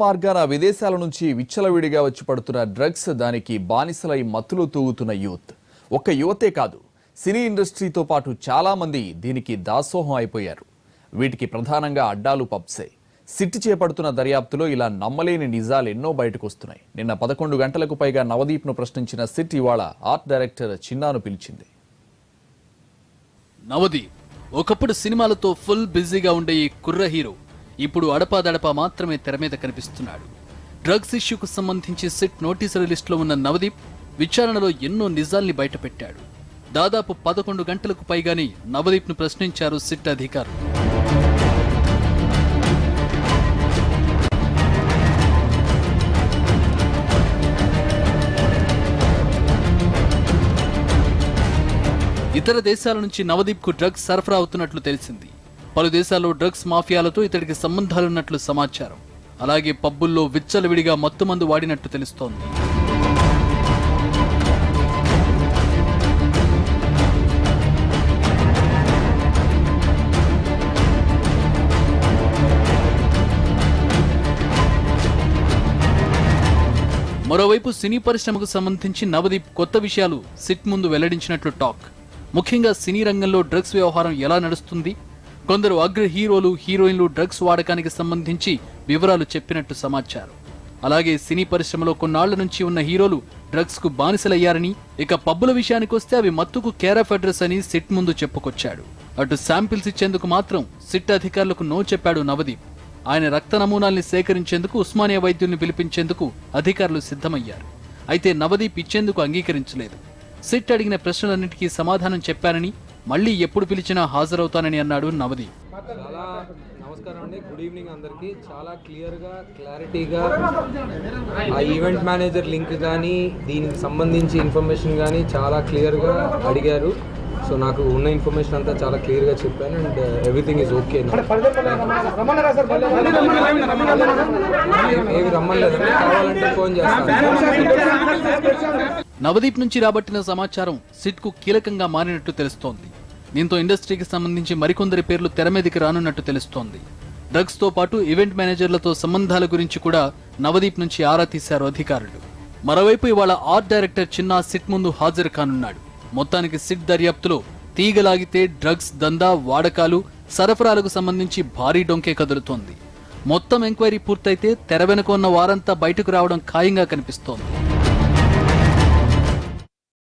మార్గాన విదేశాల నుంచి విచ్చలవిడిగా వచ్చి పడుతున్న డ్రగ్స్, దానికి బానిసలై మత్తులు తూగుతున్న యూత్. ఒక్క యువతే కాదు, సినీ ఇండస్ట్రీతో పాటు చాలా మంది దీనికి దాసోహం అయిపోయారు. వీటికి ప్రధానంగా అడ్డాలు పబ్సే. సిట్ చేపడుతున్న దర్యాప్తులో ఇలా నమ్మలేని నిజాలు ఎన్నో బయటకు వస్తున్నాయి. నిన్న 11 గంటలకు పైగా నవదీప్ను ప్రశ్నించిన సిట్ ఇవాళ ఆర్ట్ డైరెక్టర్ చిన్నాను పిలిచింది. నవదీప్ ఒకప్పుడు సినిమాలతో ఫుల్ బిజీగా ఉండే ఈ కుర్ర హీరో ఇప్పుడు అడపాదడపా మాత్రమే తెర మీద కనిపిస్తున్నాడు. డ్రగ్స్ ఇష్యూకు సంబంధించి సిట్ నోటీసుల లిస్టులో ఉన్న నవదీప్ విచారణలో ఎన్నో నిజాల్ని బయటపెట్టాడు. దాదాపు 11 గంటలకు పైగానే నవదీప్ను ప్రశ్నించారు సిట్ అధికారులు. ఇతర దేశాల నుంచి నవదీప్కు డ్రగ్స్ సరఫరా అవుతున్నట్లు తెలిసింది. పలు దేశాల్లో డ్రగ్స్ మాఫియాలతో ఇతడికి సంబంధాలున్నట్లు సమాచారం. అలాగే పబ్బుల్లో విచ్చలవిడిగా మత్తుమందు వాడినట్టు తెలుస్తోంది. మరోవైపు సినీ పరిశ్రమకు సంబంధించి నవదీప్ కొత్త విషయాలు సిట్ ముందు వెల్లడించినట్లు టాక్. ముఖ్యంగా సినీ రంగంలో డ్రగ్స్ వ్యవహారం ఎలా నడుస్తుంది, కొందరు అగ్ర హీరోలు, హీరోయిన్లు డ్రగ్స్ వాడకానికి సంబంధించి వివరాలు చెప్పినట్టు సమాచారం. అలాగే సినీ పరిశ్రమలో కొన్నాళ్ల నుంచి ఉన్న హీరోలు డ్రగ్స్ కు బానిసలయ్యారని, ఇక పబ్బుల విషయానికొస్తే అవి మత్తుకు కేర్ ఆఫ్ అడ్రస్ అని సిట్ ముందు చెప్పుకొచ్చాడు. అటు శాంపిల్స్ ఇచ్చేందుకు మాత్రం సిట్ అధికారులకు నో చెప్పాడు నవదీప్. ఆయన రక్త నమూనాల్ని సేకరించేందుకు ఉస్మానియా వైద్యుల్ని పిలిపించేందుకు అధికారులు సిద్ధమయ్యారు. అయితే నవదీప్ ఇచ్చేందుకు అంగీకరించలేదు. సిట్ అడిగిన ప్రశ్నలన్నింటికీ సమాధానం చెప్పానని, మళ్లీ ఎప్పుడు పిలిచినా హాజరవుతానని అన్నాడు నవదీప్. చాలా నమస్కారం అండి, గుడ్ ఈవినింగ్ అందరికీ. చాలా క్లియర్గా, క్లారిటీగా ఆ ఈవెంట్ మేనేజర్ లింక్ కానీ దీనికి సంబంధించి ఇన్ఫర్మేషన్ కానీ చాలా క్లియర్గా అడిగారు. సో నాకు ఉన్న ఇన్ఫర్మేషన్ అంతా చాలా క్లియర్గా చెప్పాను అండ్ ఎవ్రీథింగ్ ఈజ్ ఓకే. ఏవి రమ్మలేదండి, కావాలంటే ఫోన్ చేస్తాను. నవదీప్ నుంచి రాబట్టిన సమాచారం సిట్ కు కీలకంగా మారినట్టు తెలుస్తోంది. దీంతో ఇండస్ట్రీకి సంబంధించి మరికొందరి పేర్లు తెర మీదకి రానున్నట్టు తెలుస్తోంది. డ్రగ్స్ తో పాటు ఈవెంట్ మేనేజర్లతో సంబంధాల గురించి కూడా నవదీప్ నుంచి ఆరా తీశారు అధికారులు. మరోవైపు ఇవాళ ఆర్ట్ డైరెక్టర్ చిన్నా సిట్ ముందు హాజరు కానున్నాడు. మొత్తానికి సిట్ దర్యాప్తులో తీగలాగితే డ్రగ్స్ దందా, వాడకాలు, సరఫరాలకు సంబంధించి భారీ డొంకే కదులుతోంది. మొత్తం ఎంక్వైరీ పూర్తయితే తెర వెనుక ఉన్న వారంతా బయటకు రావడం ఖాయంగా కనిపిస్తోంది.